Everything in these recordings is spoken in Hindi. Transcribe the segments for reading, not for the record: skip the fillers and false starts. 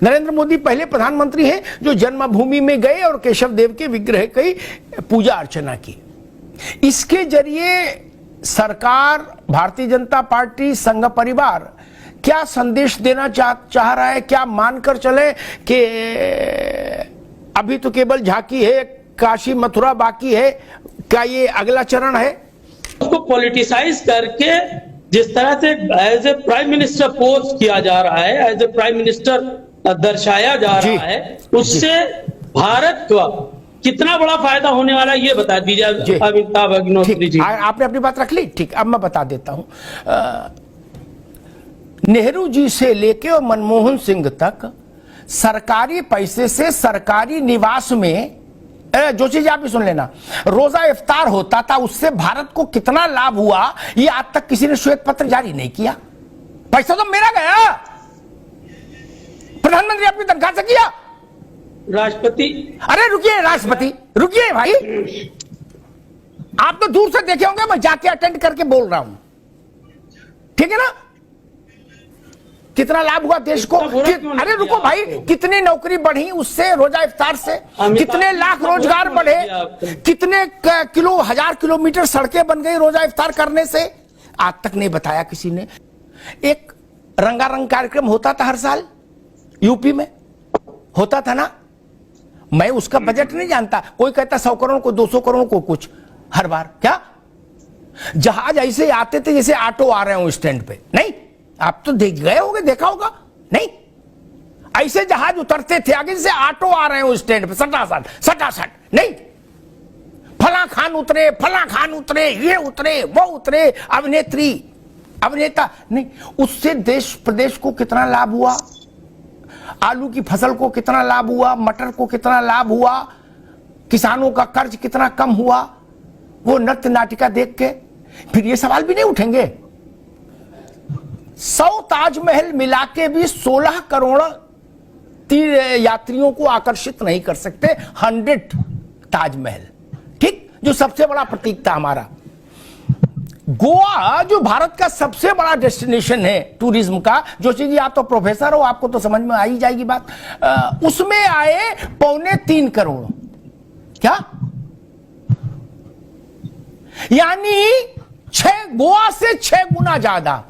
नरेंद्र मोदी पहले प्रधानमंत्री हैं जो जन्मभूमि में गए और केशव देव के विग्रह की पूजा अर्चना की। इसके जरिए सरकार, भारतीय जनता पार्टी, संघ परिवार क्या संदेश देना चाह रहा है? क्या मानकर चले कि अभी तो केवल झांकी है, काशी मथुरा बाकी है? क्या ये अगला चरण है? उसको पॉलिटिसाइज करके जिस तरह से as a prime minister post किया जा रहा है, एज ए प्राइम मिनिस्टर दर्शाया जा रहा है, उससे भारत को कितना बड़ा फायदा होने वाला है ये बता दीजिए अमिताभ अग्निहोत्री जी। आपने अपनी बात रख ली, ठीक। अब मैं बता देता हूं। नेहरू जी से लेके और मनमोहन सिंह तक सरकारी पैसे से सरकारी निवास में, जोशी जी आप भी सुन लेना, रोजा इफ्तार होता था। उससे भारत को कितना लाभ हुआ ये आज तक किसी ने श्वेत पत्र जारी नहीं किया। पैसा तो मेरा गया, प्रधानमंत्री अपनी तनख्वाह से किया। राष्ट्रपति, अरे रुकिए राष्ट्रपति, रुकिए भाई, आप तो दूर से देखे होंगे, मैं जाके अटेंड करके बोल रहा हूं, ठीक है ना? कितना लाभ हुआ देश को? अरे रुको भाई, कितनी नौकरी बढ़ी उससे, रोजा इफ्तार से? कितने लाख रोजगार बढ़े? कितने हजार किलोमीटर सड़कें बन गई रोजा इफ्तार करने से? आज तक नहीं बताया किसी ने। एक रंगारंग कार्यक्रम होता था हर साल, यूपी में होता था ना। मैं उसका बजट नहीं जानता, कोई कहता 100 करोड़ को, 200 करोड़ को, कुछ हर बार। क्या जहाज ऐसे आते थे जैसे ऑटो आ रहे हो स्टैंड पे? नहीं, आप तो देख गए होंगे, देखा होगा। नहीं, ऐसे जहाज उतरते थे आगे से ऑटो आ रहे हो स्टैंड पे, सटासट सटासट। नहीं, फला खान उतरे, फला खान उतरे, ये उतरे, वो उतरे, अभिनेत्री अभिनेता। नहीं, उससे देश प्रदेश को कितना लाभ हुआ? आलू की फसल को कितना लाभ हुआ? मटर को कितना लाभ हुआ? किसानों का कर्ज कितना कम हुआ? वो नृत्य नाटिका देख के फिर ये सवाल भी नहीं उठेंगे? 100 ताजमहल मिला के भी 16 करोड़ यात्रियों को आकर्षित नहीं कर सकते। 100 ताजमहल, ठीक, जो सबसे बड़ा प्रतीक था हमारा। गोवा जो भारत का सबसे बड़ा डेस्टिनेशन है टूरिज्म का, जोशी जी आप तो प्रोफेसर हो, आपको तो समझ में आ ही जाएगी बात, उसमें आए 2.25 करोड़। क्या यानी गोवा से 6 गुना ज्यादा।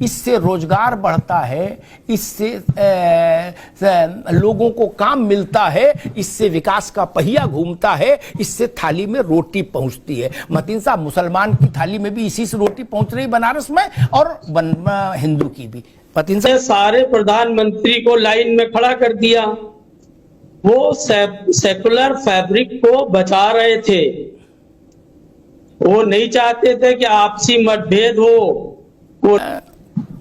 इससे रोजगार बढ़ता है, इससे लोगों को काम मिलता है, इससे विकास का पहिया घूमता है, इससे थाली में रोटी पहुंचती है। मतीन साहब, मुसलमान की थाली में भी इसी से रोटी पहुंच रही बनारस में, और हिंदू की भी। मतीन साहब, सारे प्रधानमंत्री को लाइन में खड़ा कर दिया। वो सेकुलर फैब्रिक को बचा रहे थे, वो नहीं चाहते थे कि आपसी मतभेद हो।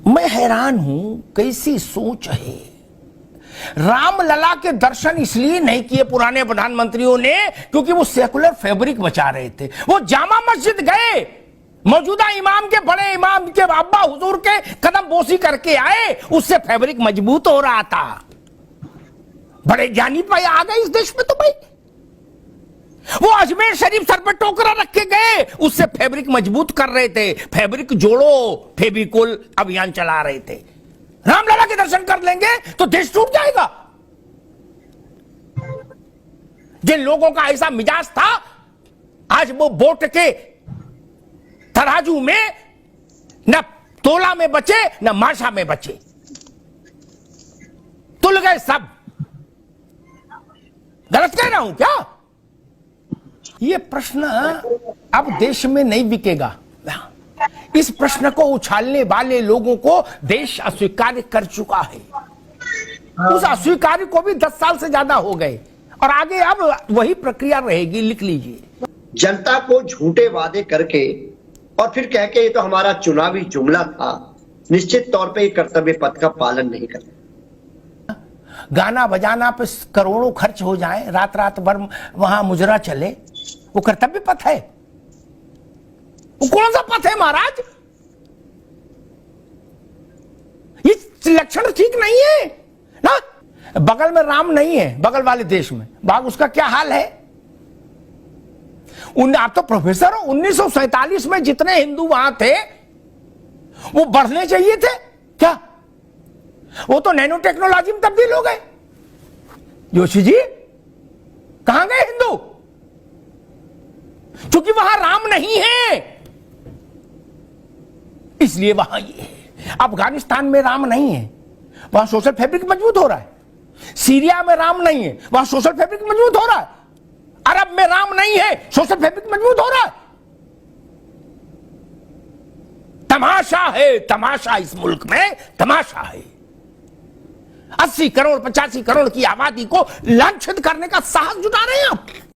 मैं हैरान हूं, कैसी सोच है। रामलला के दर्शन इसलिए नहीं किए पुराने प्रधानमंत्रियों ने क्योंकि वो सेकुलर फैब्रिक बचा रहे थे। वो जामा मस्जिद गए, मौजूदा इमाम के, बड़े इमाम के अब्बा हुजूर के कदम बोसी करके आए, उससे फैब्रिक मजबूत हो रहा था। बड़े ज्ञानी पाए आ गए इस देश में तो भाई। वो अजमेर शरीफ सर पर टोकरा रख के गए, उससे फैब्रिक मजबूत कर रहे थे। फैब्रिक जोड़ो फेविकोल अभियान चला रहे थे। रामलला के दर्शन कर लेंगे तो देश टूट जाएगा। जिन लोगों का ऐसा मिजाज था, आज वो वोट के तराजू में न तोला में बचे न माशा में बचे, तुल गए सब। गलत कह रहा हूं क्या? ये प्रश्न अब देश में नहीं बिकेगा। इस प्रश्न को उछालने वाले लोगों को देश अस्वीकार कर चुका है। उस अस्वीकार को भी 10 साल से ज्यादा हो गए, और आगे अब वही प्रक्रिया रहेगी। लिख लीजिए, जनता को झूठे वादे करके और फिर कह के ये तो हमारा चुनावी जुमला था, निश्चित तौर पे कर्तव्य पथ का पालन नहीं करते। गाना बजाना पे करोड़ों खर्च हो जाए, रात रात भर वहां मुजरा चले, वो कर्तव्य पथ है? वो कौन सा पथ है महाराज? ये लक्षण ठीक नहीं है ना। बगल में राम नहीं है, बगल वाले देश में बाग, उसका क्या हाल है? आप तो प्रोफेसर हो। 1947 में जितने हिंदू वहां थे वो बढ़ने चाहिए थे क्या? वो तो नैनो टेक्नोलॉजी में तब्दील हो गए। जोशी जी कहां गए हिंदू? क्योंकि वहां राम नहीं है, इसलिए वहां ये है। अफगानिस्तान में राम नहीं है, वहां सोशल फैब्रिक मजबूत हो रहा है। सीरिया में राम नहीं है, वहां सोशल फैब्रिक मजबूत हो रहा है। अरब में राम नहीं है, सोशल फैब्रिक मजबूत हो रहा है। तमाशा है, तमाशा इस मुल्क में तमाशा है। 80 करोड़ 85 करोड़ की आबादी को लांछित करने का साहस जुटा रहे हैं आप।